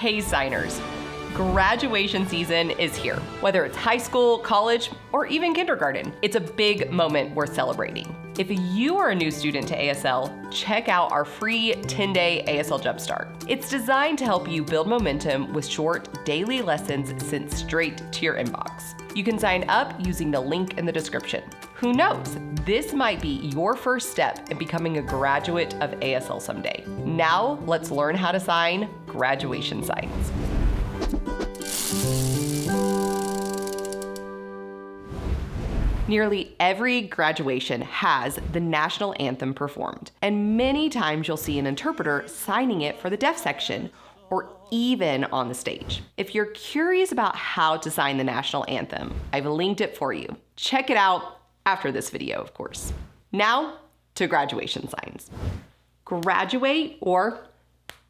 Hey signers, graduation season is here. Whether it's high school, college, or even kindergarten, it's a big moment worth celebrating. If you are a new student to ASL, check out our free 10-day ASL Jumpstart. It's designed to help you build momentum with short daily lessons sent straight to your inbox. You can sign up using the link in the description. Who knows? This might be your first step in becoming a graduate of ASL someday. Now, let's learn how to sign graduation signs. Nearly every graduation has the national anthem performed, and many times you'll see an interpreter signing it for the deaf section, or even on the stage. If you're curious about how to sign the national anthem, I've linked it for you. Check it out after this video, of course. Now to graduation signs. Graduate or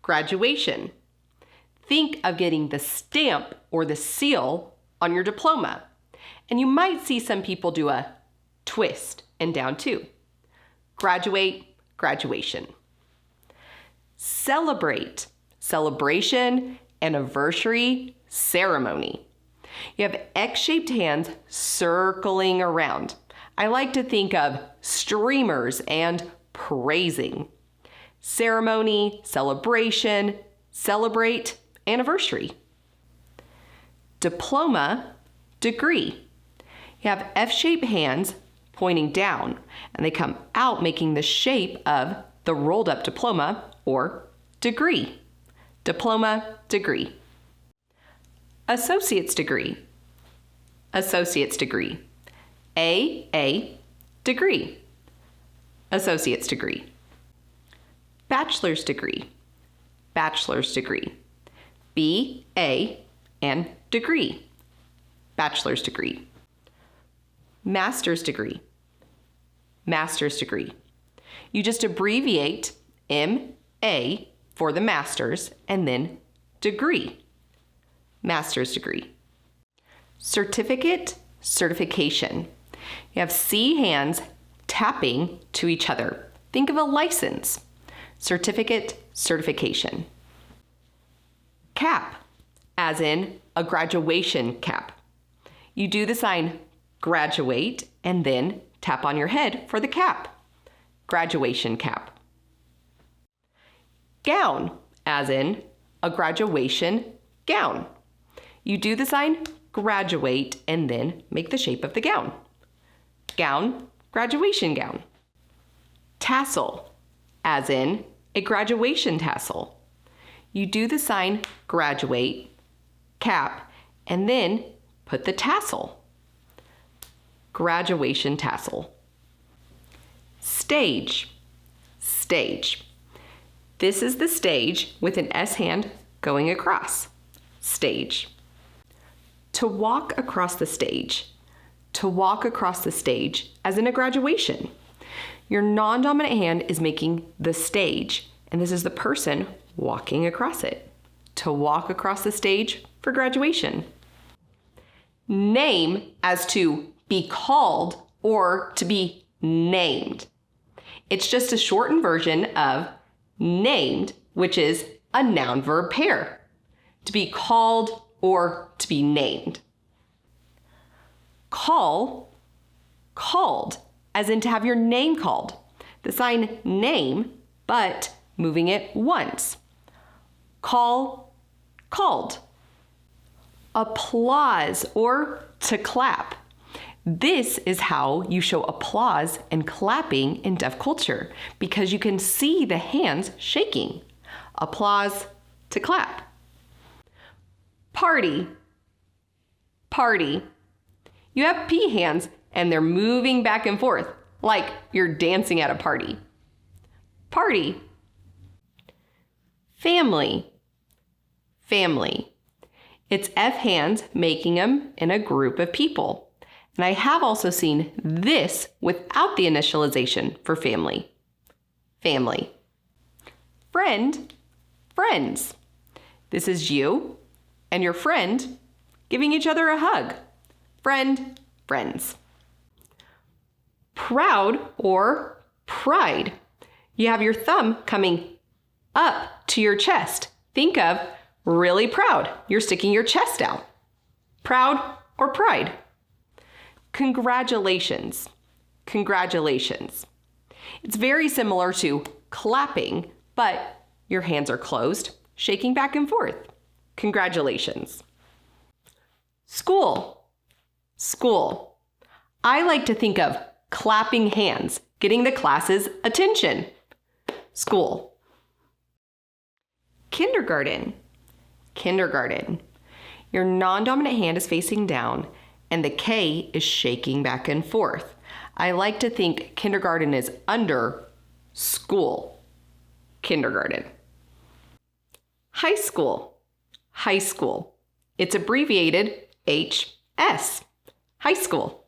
graduation. Think of getting the stamp or the seal on your diploma. And you might see some people do a twist and down too. Graduate, graduation. Celebrate, celebration, anniversary, ceremony. You have X-shaped hands circling around. I like to think of streamers and praising. Ceremony, celebration, celebrate, anniversary. Diploma, degree. You have F-shaped hands pointing down, and they come out making the shape of the rolled up diploma or degree. Diploma, degree. Associate's degree. Associate's degree. A, degree. Associate's degree. Bachelor's degree. Bachelor's degree. B, A, and degree. Bachelor's degree. Master's degree. Master's degree. You just abbreviate M.A. for the master's and then degree. Master's degree. Certificate, certification. You have C hands tapping to each other. Think of a license. Certificate, certification. Cap, as in a graduation cap. You do the sign graduate and then tap on your head for the cap. Graduation cap. Gown, as in a graduation gown. You do the sign graduate and then make the shape of the gown. Gown, graduation gown. Tassel, as in a graduation tassel. You do the sign graduate, cap, and then put the tassel. Graduation tassel. Stage, stage. This is the stage with an S hand going across. Stage. To walk across the stage. To walk across the stage as in a graduation. Your non-dominant hand is making the stage, and this is the person walking across it. To walk across the stage for graduation. Name, as to be called or to be named. It's just a shortened version of named, which is a noun-verb pair. To be called or to be named. Call, called, as in to have your name called. The sign name, but moving it once. Call, called. Applause or to clap. This is how you show applause and clapping in deaf culture because you can see the hands shaking. Applause to clap. Party, party. You have P hands and they're moving back and forth like you're dancing at a party. Party. Family, family. It's F hands making them in a group of people. And I have also seen this without the initialization for family. Family. Friend, friends. This is you and your friend giving each other a hug. Friend, friends. Proud or pride. You have your thumb coming up to your chest. Think of Really proud. You're sticking your chest out. Proud or pride? Congratulations. Congratulations. It's very similar to clapping, but your hands are closed, shaking back and forth. Congratulations. School. School. I like to think of clapping hands, getting the class's attention. School. Kindergarten. Kindergarten. Your non-dominant hand is facing down and the K is shaking back and forth. I like to think kindergarten is under school. Kindergarten. High school. High school. It's abbreviated HS. High school.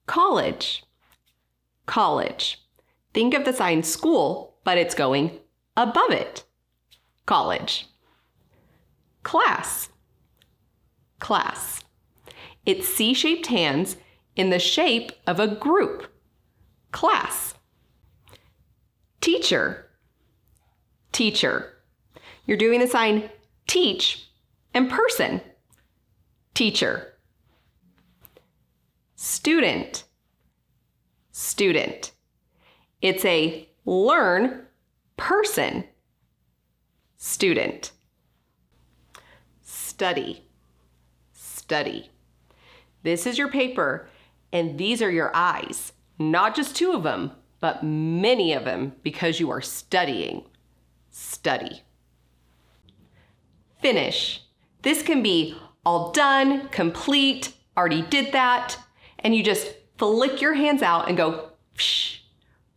College. College. Think of the sign school, but it's going above it. College. Class. Class. It's C-shaped hands in the shape of a group. Class. Teacher. Teacher. You're doing the sign teach and person. Teacher. Student. Student. It's a learn person. Student. Study. Study. This is your paper, and these are your eyes. Not just two of them, but many of them, because you are studying. Study. Finish. This can be all done, complete, already did that, and you just flick your hands out and go, psh.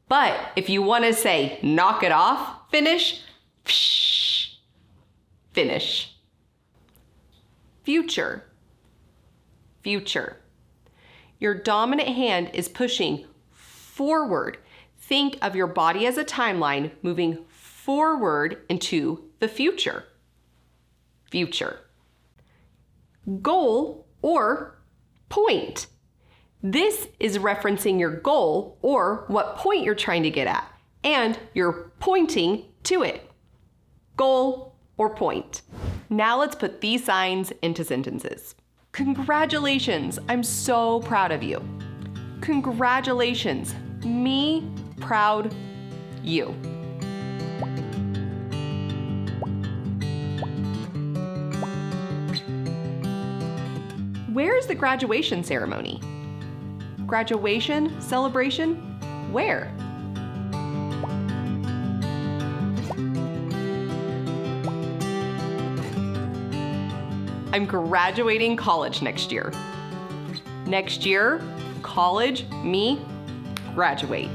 But if you want to say, knock it off, finish, psh. Finish. Future. Future. Your dominant hand is pushing forward. Think of your body as a timeline moving forward into the future. Future. Goal or point. This is referencing your goal or what point you're trying to get at, and you're pointing to it. Goal or point. Now let's put these signs into sentences. Congratulations, I'm so proud of you. Congratulations, me proud you. Where's the graduation ceremony? Graduation celebration? Where? I'm graduating college next year. Next year, college, me, graduate.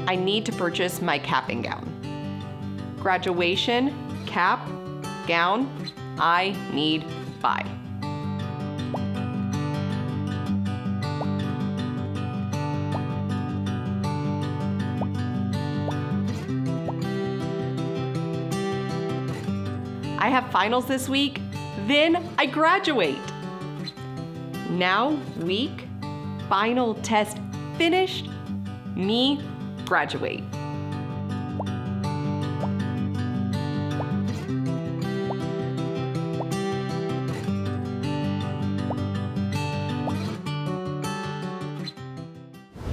I need to purchase my cap and gown. Graduation, cap, gown, I need buy. I have finals this week, then I graduate. Now, week, final test finished, me graduate.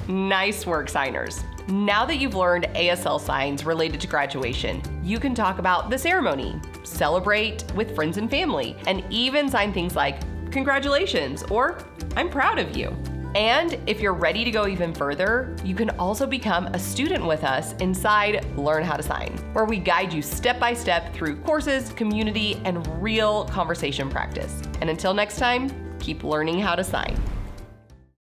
Nice work, signers. Now that you've learned ASL signs related to graduation, you can talk about the ceremony, celebrate with friends and family, and even sign things like, congratulations, or I'm proud of you. And if you're ready to go even further, you can also become a student with us inside Learn How to Sign, where we guide you step by step through courses, community, and real conversation practice. And until next time, keep learning how to sign.